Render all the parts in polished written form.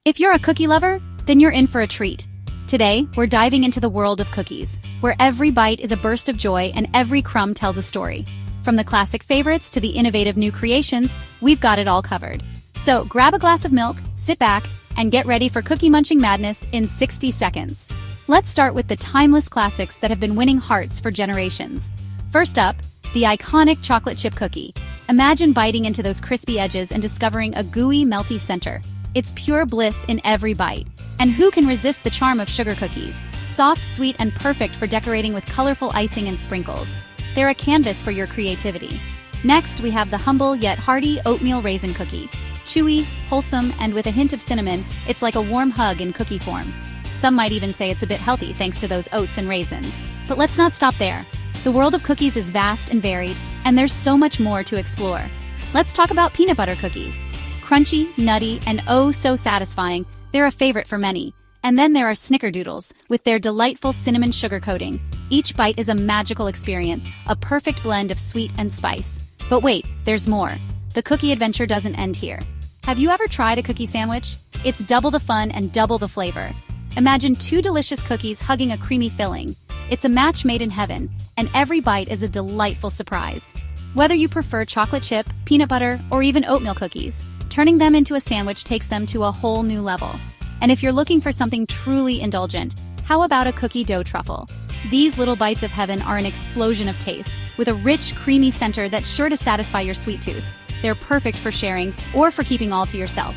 If you're a cookie lover, then you're in for a treat. Today, we're diving into the world of cookies, where every bite is a burst of joy and every crumb tells a story. From the classic favorites to the innovative new creations, we've got it all covered. So grab a glass of milk, sit back, and get ready for cookie munching madness in 60 seconds. Let's start with the timeless classics that have been winning hearts for generations. First up, the iconic chocolate chip cookie. Imagine biting into those crispy edges and discovering a gooey, melty center. It's pure bliss in every bite. And who can resist the charm of sugar cookies? Soft, sweet, and perfect for decorating with colorful icing and sprinkles. They're a canvas for your creativity. Next, we have the humble yet hearty oatmeal raisin cookie. Chewy, wholesome, and with a hint of cinnamon, it's like a warm hug in cookie form. Some might even say it's a bit healthy thanks to those oats and raisins. But let's not stop there. The world of cookies is vast and varied, and there's so much more to explore. Let's talk about peanut butter cookies. Crunchy, nutty, and oh so satisfying, they're a favorite for many. And then there are snickerdoodles, with their delightful cinnamon sugar coating. Each bite is a magical experience, a perfect blend of sweet and spice. But wait, there's more. The cookie adventure doesn't end here. Have you ever tried a cookie sandwich? It's double the fun and double the flavor. Imagine two delicious cookies hugging a creamy filling. It's a match made in heaven, and every bite is a delightful surprise. Whether you prefer chocolate chip, peanut butter, or even oatmeal cookies, turning them into a sandwich takes them to a whole new level. And if you're looking for something truly indulgent, how about a cookie dough truffle? These little bites of heaven are an explosion of taste, with a rich, creamy center that's sure to satisfy your sweet tooth. They're perfect for sharing or for keeping all to yourself.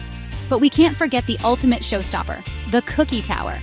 But we can't forget the ultimate showstopper, the cookie tower.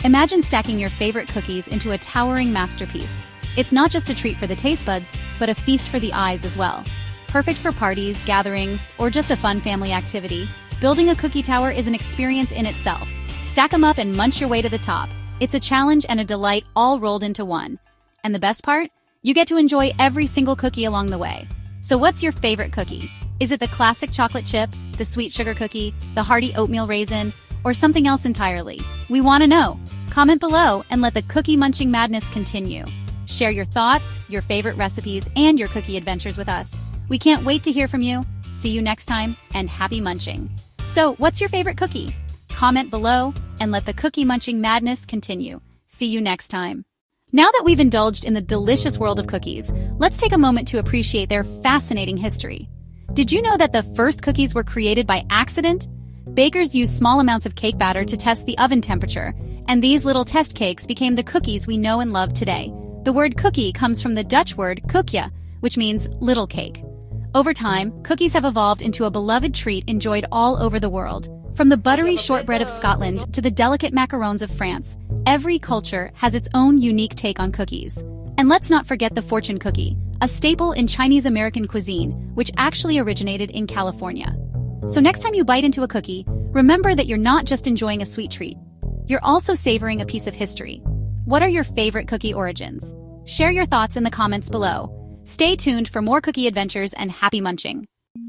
Imagine stacking your favorite cookies into a towering masterpiece. It's not just a treat for the taste buds, but a feast for the eyes as well. Perfect for parties, gatherings, or just a fun family activity, building a cookie tower is an experience in itself. Stack them up and munch your way to the top. It's a challenge and a delight all rolled into one. And the best part? You get to enjoy every single cookie along the way. So what's your favorite cookie? Is it the classic chocolate chip, the sweet sugar cookie, the hearty oatmeal raisin, or something else entirely? We want to know. Comment below and let the cookie munching madness continue. Share your thoughts, your favorite recipes, and your cookie adventures with us. We can't wait to hear from you. See you next time, and happy munching. So, what's your favorite cookie? Comment below and let the cookie munching madness continue. See you next time. Now that we've indulged in the delicious world of cookies, let's take a moment to appreciate their fascinating history. Did you know that the first cookies were created by accident? Bakers used small amounts of cake batter to test the oven temperature, and these little test cakes became the cookies we know and love today. The word cookie comes from the Dutch word koekje, which means little cake. Over time, cookies have evolved into a beloved treat enjoyed all over the world. From the buttery shortbread of Scotland to the delicate macarons of France, every culture has its own unique take on cookies. And let's not forget the fortune cookie, a staple in Chinese-American cuisine, which actually originated in California. So next time you bite into a cookie, remember that you're not just enjoying a sweet treat. You're also savoring a piece of history. What are your favorite cookie origins? Share your thoughts in the comments below. Stay tuned for more cookie adventures and happy munching.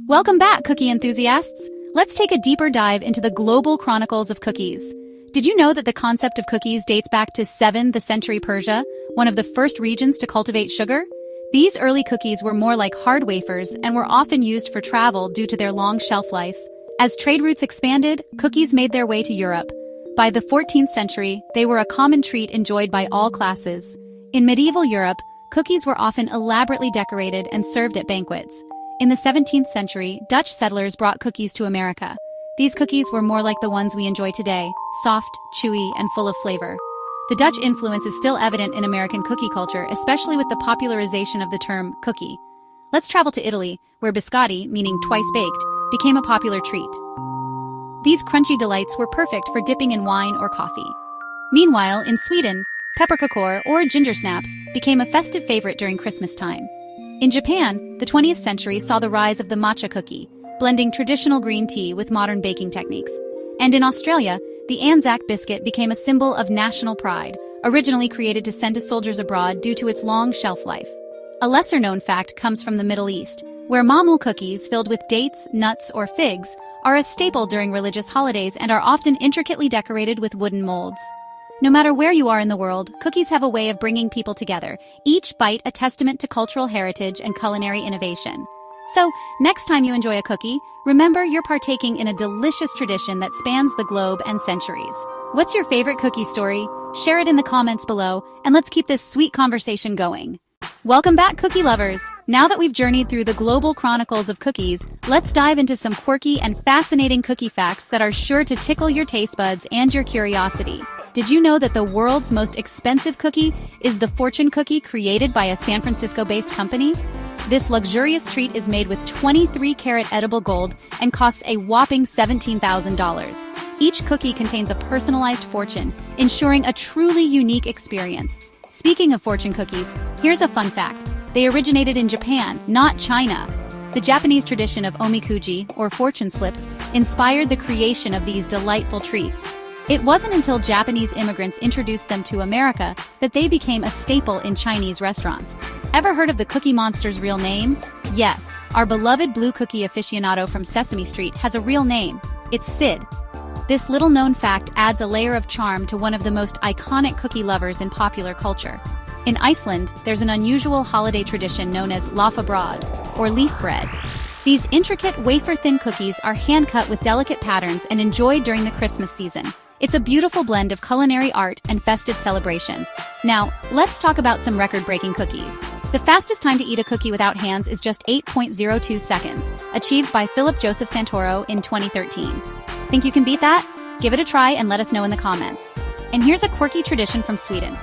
Welcome back, cookie enthusiasts! Let's take a deeper dive into the global chronicles of cookies. Did you know that the concept of cookies dates back to 7th century Persia, one of the first regions to cultivate sugar? These early cookies were more like hard wafers and were often used for travel due to their long shelf life. As trade routes expanded, cookies made their way to Europe. By the 14th century, they were a common treat enjoyed by all classes. In medieval Europe, cookies were often elaborately decorated and served at banquets. In the 17th century, Dutch settlers brought cookies to America. These cookies were more like the ones we enjoy today, soft, chewy, and full of flavor. The Dutch influence is still evident in American cookie culture, especially with the popularization of the term cookie. Let's travel to Italy, where biscotti, meaning twice baked, became a popular treat. These crunchy delights were perfect for dipping in wine or coffee. Meanwhile, in Sweden, pepperkakor or ginger snaps became a festive favorite during Christmas time. In Japan, the 20th century saw the rise of the matcha cookie, blending traditional green tea with modern baking techniques. And in Australia, the Anzac biscuit became a symbol of national pride, originally created to send to soldiers abroad due to its long shelf life. A lesser-known fact comes from the Middle East, where mamul cookies filled with dates, nuts, or figs are a staple during religious holidays and are often intricately decorated with wooden molds. No matter where you are in the world, cookies have a way of bringing people together, each bite a testament to cultural heritage and culinary innovation. So, next time you enjoy a cookie, remember you're partaking in a delicious tradition that spans the globe and centuries. What's your favorite cookie story? Share it in the comments below, and let's keep this sweet conversation going. Welcome back, cookie lovers! Now that we've journeyed through the global chronicles of cookies, let's dive into some quirky and fascinating cookie facts that are sure to tickle your taste buds and your curiosity. Did you know that the world's most expensive cookie is the fortune cookie created by a San Francisco-based company? This luxurious treat is made with 23-karat edible gold and costs a whopping $17,000. Each cookie contains a personalized fortune, ensuring a truly unique experience. Speaking of fortune cookies, here's a fun fact. They originated in Japan, not China. The Japanese tradition of omikuji, or fortune slips, inspired the creation of these delightful treats. It wasn't until Japanese immigrants introduced them to America that they became a staple in Chinese restaurants. Ever heard of the Cookie Monster's real name? Yes, our beloved blue cookie aficionado from Sesame Street has a real name. It's Sid. This little-known fact adds a layer of charm to one of the most iconic cookie lovers in popular culture. In Iceland, there's an unusual holiday tradition known as lafabrauð, or leaf bread. These intricate wafer-thin cookies are hand-cut with delicate patterns and enjoyed during the Christmas season. It's a beautiful blend of culinary art and festive celebration. Now, let's talk about some record-breaking cookies. The fastest time to eat a cookie without hands is just 8.02 seconds, achieved by Philip Joseph Santoro in 2013. Think you can beat that? Give it a try and let us know in the comments. And here's a quirky tradition from Sweden.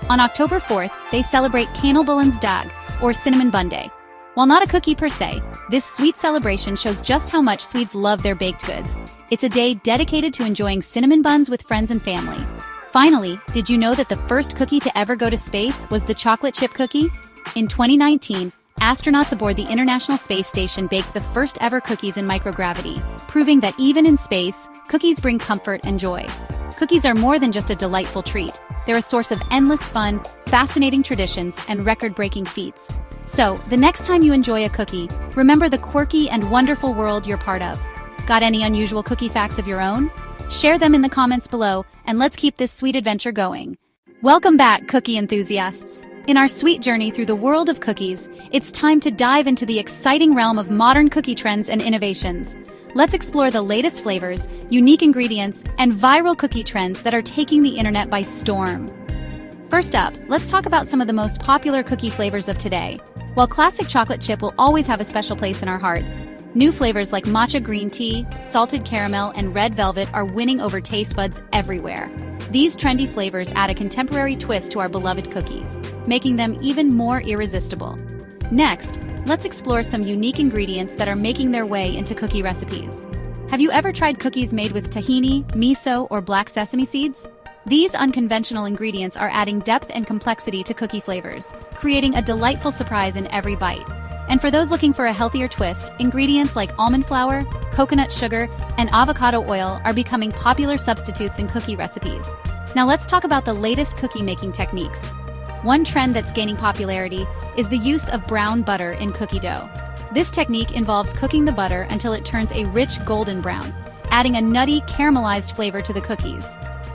On October 4th, they celebrate Kanelbullens dag, or Cinnamon Bun Day. While not a cookie per se, this sweet celebration shows just how much Swedes love their baked goods. It's a day dedicated to enjoying cinnamon buns with friends and family. Finally, did you know that the first cookie to ever go to space was the chocolate chip cookie? In 2019, astronauts aboard the International Space Station baked the first ever cookies in microgravity, proving that even in space, cookies bring comfort and joy. Cookies are more than just a delightful treat. They're a source of endless fun, fascinating traditions, and record-breaking feats. So, the next time you enjoy a cookie, remember the quirky and wonderful world you're part of. Got any unusual cookie facts of your own? Share them in the comments below, and let's keep this sweet adventure going. Welcome back, cookie enthusiasts! In our sweet journey through the world of cookies, it's time to dive into the exciting realm of modern cookie trends and innovations. Let's explore the latest flavors, unique ingredients, and viral cookie trends that are taking the internet by storm. First up, let's talk about some of the most popular cookie flavors of today. While classic chocolate chip will always have a special place in our hearts, new flavors like matcha green tea, salted caramel, and red velvet are winning over taste buds everywhere. These trendy flavors add a contemporary twist to our beloved cookies, making them even more irresistible. Next, let's explore some unique ingredients that are making their way into cookie recipes. Have you ever tried cookies made with tahini, miso, or black sesame seeds? These unconventional ingredients are adding depth and complexity to cookie flavors, creating a delightful surprise in every bite. And for those looking for a healthier twist, ingredients like almond flour, coconut sugar, and avocado oil are becoming popular substitutes in cookie recipes. Now let's talk about the latest cookie making techniques. One trend that's gaining popularity is the use of brown butter in cookie dough. This technique involves cooking the butter until it turns a rich golden brown, adding a nutty, caramelized flavor to the cookies.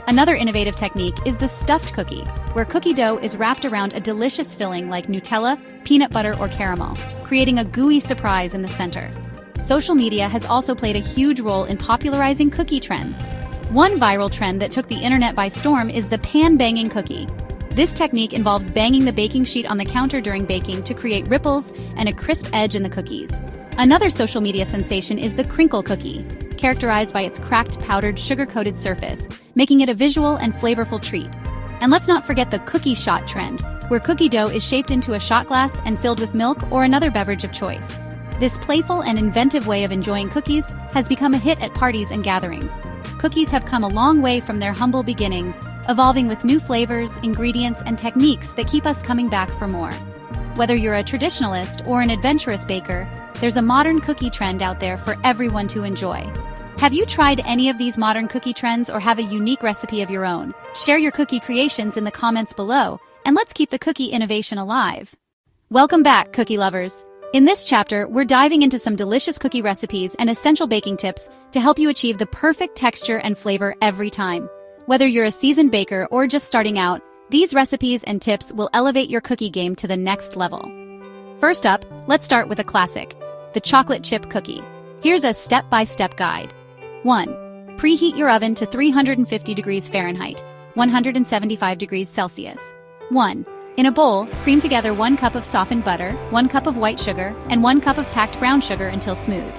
Another innovative technique is the stuffed cookie, where cookie dough is wrapped around a delicious filling like Nutella, peanut butter, or caramel, creating a gooey surprise in the center. Social media has also played a huge role in popularizing cookie trends. One viral trend that took the internet by storm is the pan-banging cookie. This technique involves banging the baking sheet on the counter during baking to create ripples and a crisp edge in the cookies. Another social media sensation is the crinkle cookie, characterized by its cracked, powdered, sugar-coated surface, making it a visual and flavorful treat. And let's not forget the cookie shot trend, where cookie dough is shaped into a shot glass and filled with milk or another beverage of choice. This playful and inventive way of enjoying cookies has become a hit at parties and gatherings. Cookies have come a long way from their humble beginnings, evolving with new flavors, ingredients, and techniques that keep us coming back for more. Whether you're a traditionalist or an adventurous baker, there's a modern cookie trend out there for everyone to enjoy. Have you tried any of these modern cookie trends or have a unique recipe of your own? Share your cookie creations in the comments below, and let's keep the cookie innovation alive. Welcome back, cookie lovers! In this chapter, we're diving into some delicious cookie recipes and essential baking tips to help you achieve the perfect texture and flavor every time. Whether you're a seasoned baker or just starting out, these recipes and tips will elevate your cookie game to the next level. First up, let's start with a classic. the chocolate chip cookie. Here's a step-by-step guide. 1. Preheat your oven to 350 degrees Fahrenheit, 175 degrees Celsius. 1. In a bowl, cream together 1 cup of softened butter, 1 cup of white sugar, and 1 cup of packed brown sugar until smooth.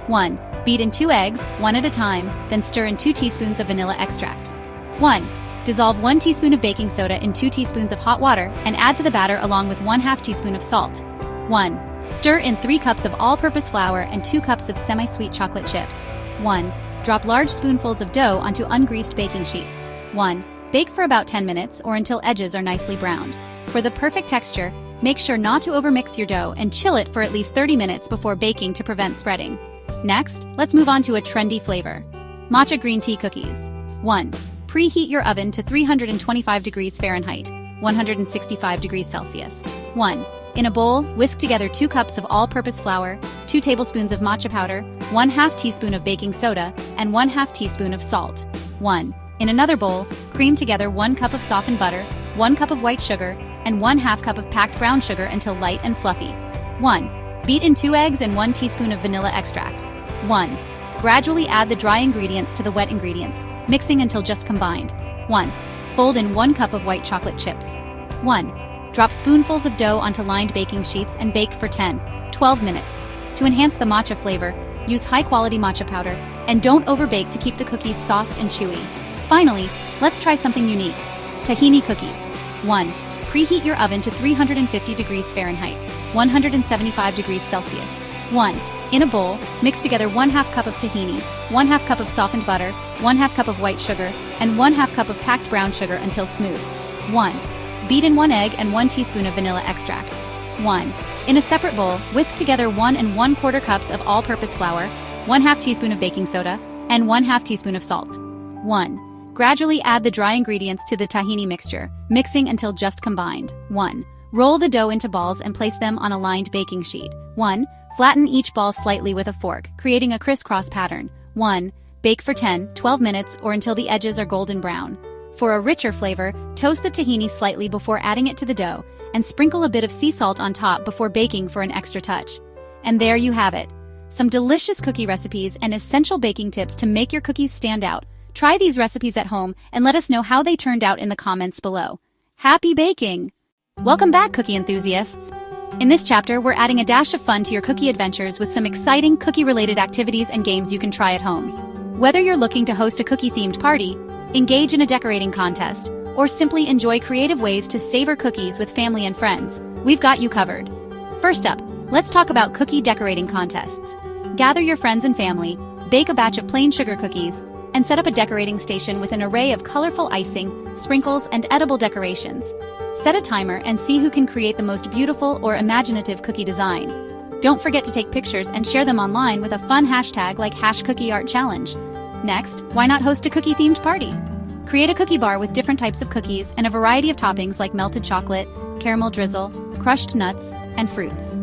1. Beat in 2 eggs, one at a time, then stir in 2 teaspoons of vanilla extract. 1. Dissolve 1 teaspoon of baking soda in 2 teaspoons of hot water and add to the batter along with 1/2 teaspoon of salt. 1. Stir in 3 cups of all-purpose flour and 2 cups of semi-sweet chocolate chips. 1. Drop large spoonfuls of dough onto ungreased baking sheets. 1. Bake for about 10 minutes or until edges are nicely browned. For the perfect texture, make sure not to overmix your dough and chill it for at least 30 minutes before baking to prevent spreading. Next, let's move on to a trendy flavor. Matcha green tea cookies. 1. Preheat your oven to 325 degrees Fahrenheit, 165 degrees Celsius. 1. In a bowl, whisk together 2 cups of all-purpose flour, 2 tablespoons of matcha powder, 1/2 teaspoon of baking soda, and 1/2 teaspoon of salt. 1. In another bowl, cream together 1 cup of softened butter, 1 cup of white sugar, and 1/2 cup of packed brown sugar until light and fluffy. 1. Beat in 2 eggs and 1 teaspoon of vanilla extract. 1. Gradually add the dry ingredients to the wet ingredients, mixing until just combined. 1. Fold in 1 cup of white chocolate chips. 1. Drop spoonfuls of dough onto lined baking sheets and bake for 10-12 minutes. To enhance the matcha flavor, use high-quality matcha powder, and don't overbake to keep the cookies soft and chewy. Finally, let's try something unique. Tahini cookies. 1. Preheat your oven to 350 degrees Fahrenheit, 175 degrees Celsius. 1. In a bowl, mix together 1/2 cup of tahini, 1/2 cup of softened butter, 1/2 cup of white sugar, and 1/2 cup of packed brown sugar until smooth. 1. Beat in 1 egg and 1 teaspoon of vanilla extract. 1. In a separate bowl, whisk together 1 1/4 cups of all-purpose flour, 1/2 teaspoon of baking soda, and 1/2 teaspoon of salt. 1. Gradually add the dry ingredients to the tahini mixture, mixing until just combined. 1. Roll the dough into balls and place them on a lined baking sheet. 1. Flatten each ball slightly with a fork, creating a crisscross pattern. 1. Bake for 10-12 minutes or until the edges are golden brown. For a richer flavor, toast the tahini slightly before adding it to the dough, and sprinkle a bit of sea salt on top before baking for an extra touch. And there you have it. Some delicious cookie recipes and essential baking tips to make your cookies stand out. Try these recipes at home and let us know how they turned out in the comments below. Happy baking! Welcome back, cookie enthusiasts! In this chapter, we're adding a dash of fun to your cookie adventures with some exciting cookie-related activities and games you can try at home. Whether you're looking to host a cookie-themed party, engage in a decorating contest, or simply enjoy creative ways to savor cookies with family and friends, we've got you covered. First up, let's talk about cookie decorating contests. Gather your friends and family, bake a batch of plain sugar cookies, and set up a decorating station with an array of colorful icing, sprinkles, and edible decorations. Set a timer and see who can create the most beautiful or imaginative cookie design. Don't forget to take pictures and share them online with a fun hashtag like #CookieArtChallenge. Next, why not host a cookie-themed party? Create a cookie bar with different types of cookies and a variety of toppings like melted chocolate, caramel drizzle, crushed nuts, and fruits.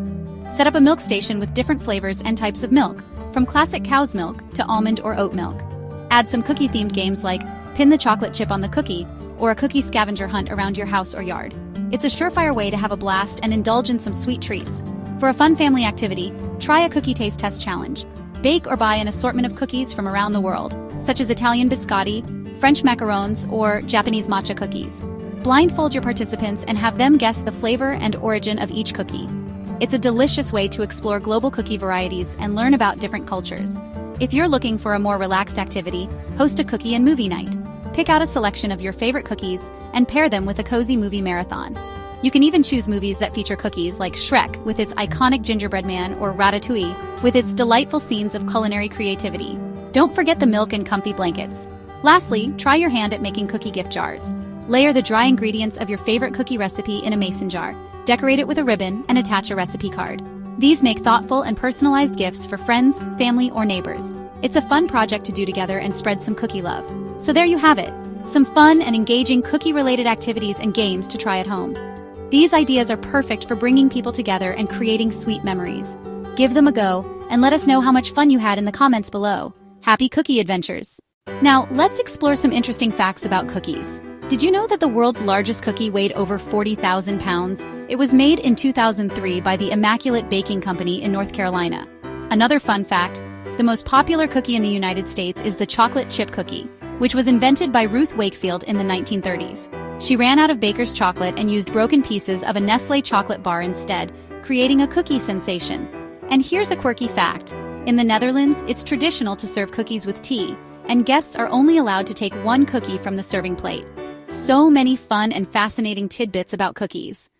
Set up a milk station with different flavors and types of milk, from classic cow's milk to almond or oat milk. Add some cookie-themed games like pin the chocolate chip on the cookie or a cookie scavenger hunt around your house or yard. It's a surefire way to have a blast and indulge in some sweet treats. For a fun family activity, try a cookie taste test challenge. Bake or buy an assortment of cookies from around the world, such as Italian biscotti, French macarons, or Japanese matcha cookies. Blindfold your participants and have them guess the flavor and origin of each cookie. It's a delicious way to explore global cookie varieties and learn about different cultures. If you're looking for a more relaxed activity, host a cookie and movie night. Pick out a selection of your favorite cookies and pair them with a cozy movie marathon. You can even choose movies that feature cookies like Shrek with its iconic gingerbread man or Ratatouille with its delightful scenes of culinary creativity. Don't forget the milk and comfy blankets. Lastly, try your hand at making cookie gift jars. Layer the dry ingredients of your favorite cookie recipe in a mason jar, decorate it with a ribbon, and attach a recipe card. These make thoughtful and personalized gifts for friends, family, or neighbors. It's a fun project to do together and spread some cookie love. So there you have it, some fun and engaging cookie-related activities and games to try at home. These ideas are perfect for bringing people together and creating sweet memories. Give them a go, and let us know how much fun you had in the comments below. Happy cookie adventures! Now, let's explore some interesting facts about cookies. Did you know that the world's largest cookie weighed over 40,000 pounds? It was made in 2003 by the Immaculate Baking Company in North Carolina. Another fun fact, the most popular cookie in the United States is the chocolate chip cookie, which was invented by Ruth Wakefield in the 1930s. She ran out of baker's chocolate and used broken pieces of a Nestlé chocolate bar instead, creating a cookie sensation. And here's a quirky fact. In the Netherlands, it's traditional to serve cookies with tea, and guests are only allowed to take one cookie from the serving plate. So many fun and fascinating tidbits about cookies.